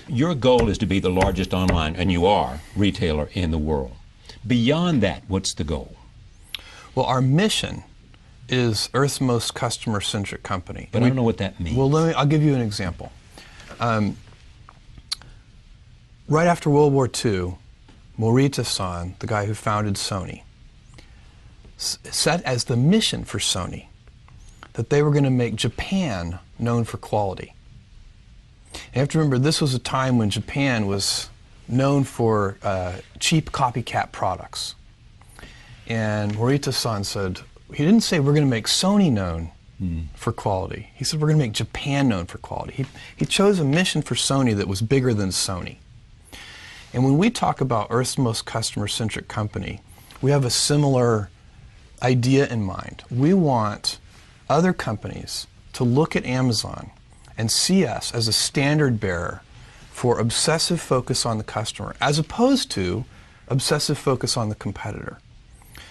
Your goal is to be the largest online, and you are, retailer in the world. Beyond that, what's the goal? Well, our mission is Earth's most customer-centric company. But I don't know what that means. Well, I'll give you an example. Right after World War II, Morita-san, the guy who founded Sony, set as the mission for Sony that they were going to make Japan known for quality. And you have to remember, this was a time when Japan was known for cheap copycat products. And Morita-san said, he didn't say we're going to make Sony known for quality. He said we're going to make Japan known for quality. He chose a mission for Sony that was bigger than Sony. And when we talk about Earth's most customer-centric company, we have a similar idea in mind. We want other companies to look at Amazon and see us as a standard bearer for obsessive focus on the customer, as opposed to obsessive focus on the competitor.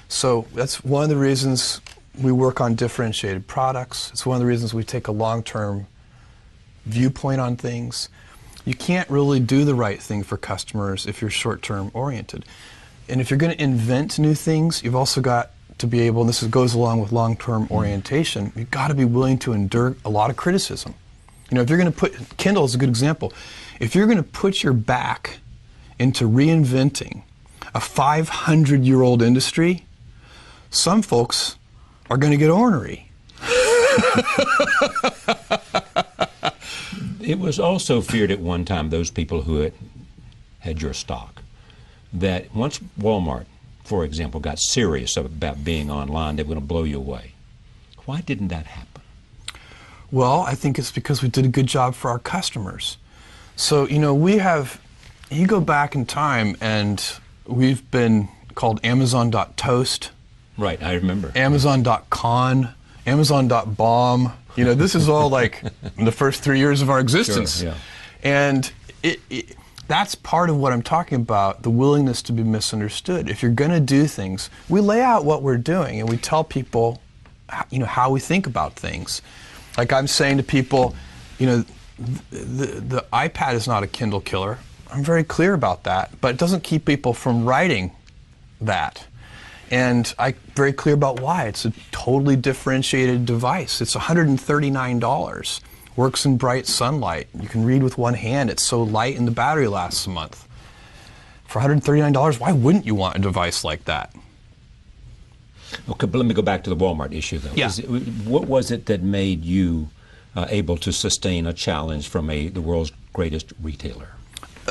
So that's one of the reasons we work on differentiated products. It's one of the reasons we take a long-term viewpoint on things. You can't really do the right thing for customers if you're short-term oriented. And if you're going to invent new things, you've also got to be able, and this goes along with long-term orientation, you've got to be willing to endure a lot of criticism. You know, if you're going to put, Kindle is a good example, if you're going to put your back into reinventing a 500-year-old industry, some folks are going to get ornery. It was also feared at one time, those people who had your stock, that once Walmart, for example, got serious about being online, they were going to blow you away. Why didn't that happen? Well, I think it's because we did a good job for our customers. So, you know, you go back in time and we've been called Amazon.toast. Right, I remember. Amazon.con, Amazon.bomb. You know, this is all like in the first 3 years of our existence. Sure, yeah. And that's part of what I'm talking about, the willingness to be misunderstood. If you're going to do things, we lay out what we're doing and we tell people, you know, how we think about things. Like I'm saying to people, you know, the iPad is not a Kindle killer. I'm very clear about that, but it doesn't keep people from writing that. And I'm very clear about why. It's a totally differentiated device. It's $139. Works in bright sunlight. You can read with one hand. It's so light and the battery lasts a month. For $139, why wouldn't you want a device like that? Okay, but let me go back to the Walmart issue, though. Yeah. What was it that made you able to sustain a challenge from the world's greatest retailer?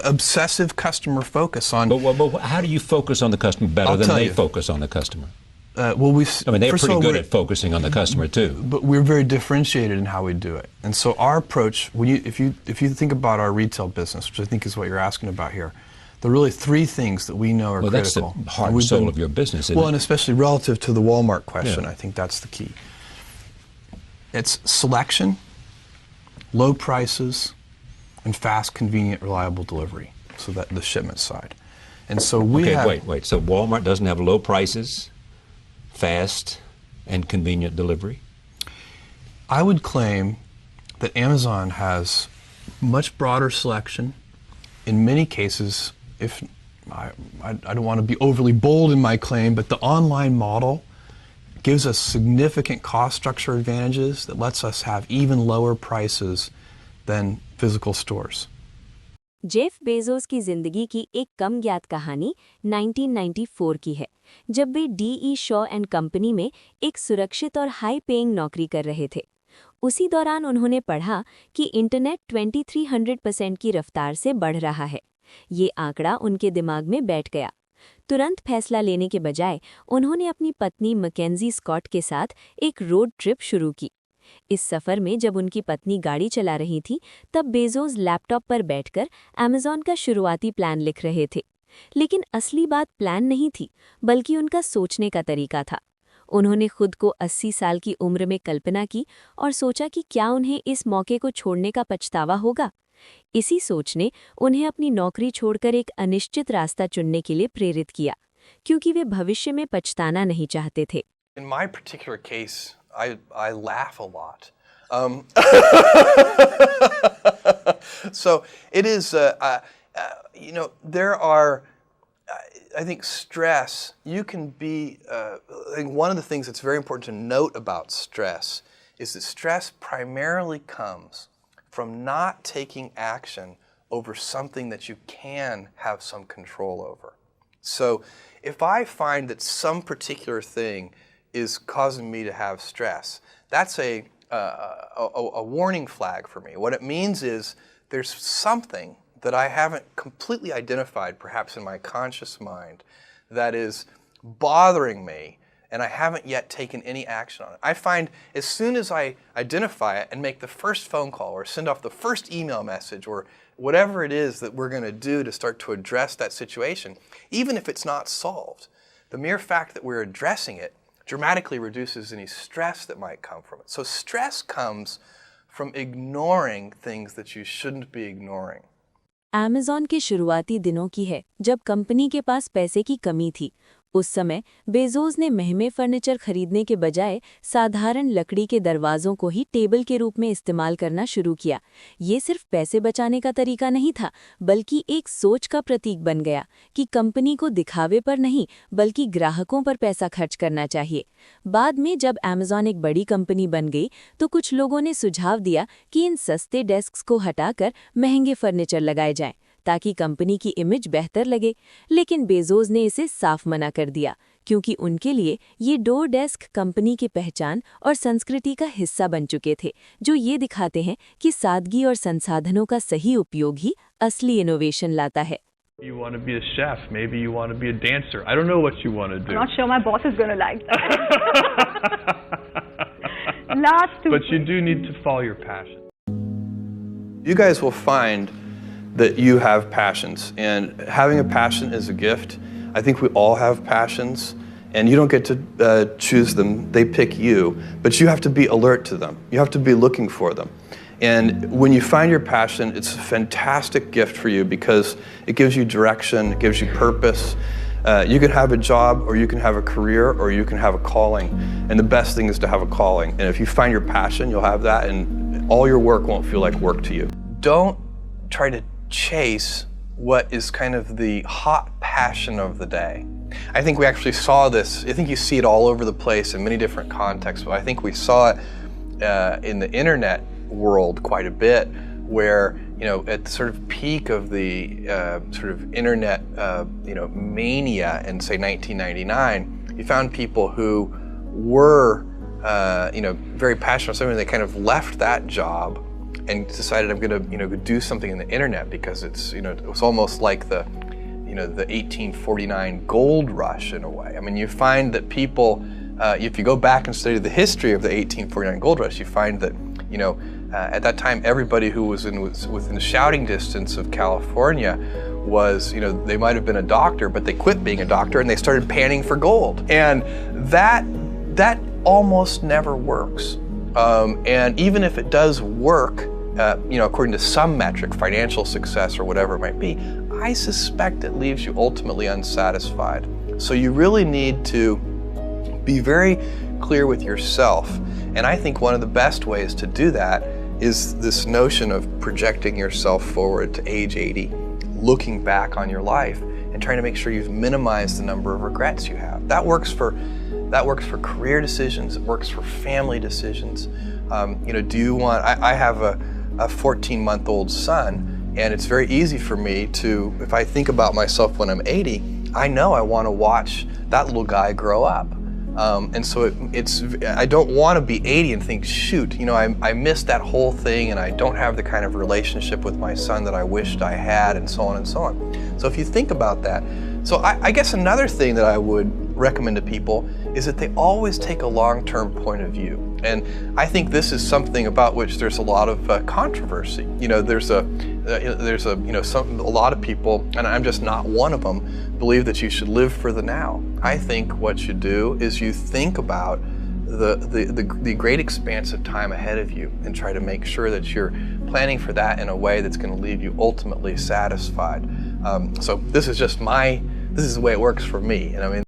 Obsessive customer focus on... But how do you focus on the customer better than they focus on the customer? Well, I mean, they're pretty good at focusing on the customer, too. But we're very differentiated in how we do it. And so our approach, if you think about our retail business, which I think is what you're asking about here, there are really three things that we know are critical. Well, that's the heart and soul of your business, isn't it? Well, and especially relative to the Walmart question, I think that's the key. It's selection, low prices, and fast, convenient, reliable delivery. So that the shipment side. And so we have... Wait. So Walmart doesn't have low prices, fast, and convenient delivery? I would claim that Amazon has much broader selection. In many cases, if I don't want to be overly bold in my claim, but the online model gives us significant cost structure advantages that lets us have even lower prices than physical stores. Jeff Bezos की जिंदगी की एक कम ज्ञात कहानी 1994 की है, जब वे DE. Shaw and company में एक सुरक्षित और हाई पेइंग नौकरी कर रहे थे। उसी दौरान उन्होंने पढ़ा कि इंटरनेट 2300% की रफ्तार से बढ़ रहा है। ये आंकड़ा उनके दिमाग में बैठ गया। तुरंत फैसला लेने के बजाय उन्होंने अपनी पत्नी मैकेंजी स्कॉट के साथ एक रोड ट्रिप शुरू की। इस सफ़र में जब उनकी पत्नी गाड़ी चला रही थी, तब बेजोस लैपटॉप पर बैठकर अमेज़न का शुरुआती प्लान लिख रहे थे। लेकिन असली बात प्लान नहीं थी, बल्कि उनका सोचने का तरीका था। उन्होंने खुद को 80 साल की उम्र में कल्पना की और सोचा कि क्या उन्हें इस मौके को छोड़ने का पछतावा होगा। इसी सोच ने उन्हें अपनी नौकरी छोड़कर एक अनिश्चित रास्ता चुनने के लिए प्रेरित किया, क्योंकि वे भविष्य में पछताना नहीं चाहते थे। In my particular case, I laugh a lot. So it is, there are, I think stress, you can be, I think one of the things that's very important to note about stress is that stress primarily comes from not taking action over something that you can have some control over. So if I find that some particular thing is causing me to have stress, that's a warning flag for me. What it means is there's something that I haven't completely identified, perhaps in my conscious mind, that is bothering me, and I haven't yet taken any action on it. I find as soon as I identify it and make the first phone call or send off the first email message or whatever it is that we're going to do to start to address that situation, even if it's not solved, the mere fact that we're addressing it dramatically reduces any stress that might come from it. So stress comes from ignoring things that you shouldn't be ignoring. Amazon के शुरुआती दिनों की है जब company के पास पैसे की कमी थी। उस समय बेजोस ने महंगे फर्नीचर खरीदने के बजाय साधारण लकड़ी के दरवाज़ों को ही टेबल के रूप में इस्तेमाल करना शुरू किया। ये सिर्फ पैसे बचाने का तरीका नहीं था, बल्कि एक सोच का प्रतीक बन गया कि कंपनी को दिखावे पर नहीं बल्कि ग्राहकों पर पैसा खर्च करना चाहिए। बाद में जब Amazon एक बड़ी कंपनी बन गई तो कुछ लोगों ने सुझाव दिया कि इन सस्ते डेस्क्स को हटाकर महंगे फर्नीचर लगाए जाएं ताकि कंपनी की इमेज बेहतर लगे, लेकिन बेजोस ने इसे साफ मना कर दिया क्योंकि उनके लिए ये डोर डेस्क कंपनी की पहचान और संस्कृति का हिस्सा बन चुके थे, जो ये दिखाते हैं कि सादगी और संसाधनों का सही उपयोग ही असली इनोवेशन लाता है। You want to be a chef, maybe you want to be a dancer. I don't know what you want to do. I'm not sure my boss is going to like that. Last two. But you do need to follow your passion. You guys will find that you have passions, and having a passion is a gift. I think we all have passions, and you don't get to choose them. They pick you, but you have to be alert to them. You have to be looking for them. And when you find your passion, it's a fantastic gift for you because it gives you direction, it gives you purpose. You can have a job, or you can have a career, or you can have a calling. And the best thing is to have a calling. And if you find your passion, you'll have that, and all your work won't feel like work to you. Don't try to chase what is kind of the hot passion of the day. I think we actually saw this. I think you see it all over the place in many different contexts, but I think we saw it in the internet world quite a bit, where at the sort of peak of the sort of internet mania in say 1999, you found people who were very passionate about something. They kind of left that job and decided, I'm going to do something in the internet because it's it was almost like the the 1849 gold rush in a way. I mean, you find that people, if you go back and study the history of the 1849 gold rush, you find that at that time everybody who was within shouting distance of California was they might have been a doctor, but they quit being a doctor and they started panning for gold, and that almost never works. And even if it does work, according to some metric, financial success or whatever it might be, I suspect it leaves you ultimately unsatisfied. So you really need to be very clear with yourself. And I think one of the best ways to do that is this notion of projecting yourself forward to age 80, looking back on your life and trying to make sure you've minimized the number of regrets you have. That works for career decisions, it works for family decisions. Do you want, I have a 14-month-old son, and it's very easy for me to, if I think about myself when I'm 80, I know I want to watch that little guy grow up. And so I don't want to be 80 and think, shoot, I missed that whole thing and I don't have the kind of relationship with my son that I wished I had, and so on and so on. So if you think about that, so I guess another thing that I would recommend to people is that they always take a long-term point of view. And I think this is something about which there's a lot of controversy. There's a lot of people, and I'm just not one of them, believe that you should live for the now. I think what you do is you think about the great expanse of time ahead of you and try to make sure that you're planning for that in a way that's going to leave you ultimately satisfied. So this is the way it works for me. And I mean,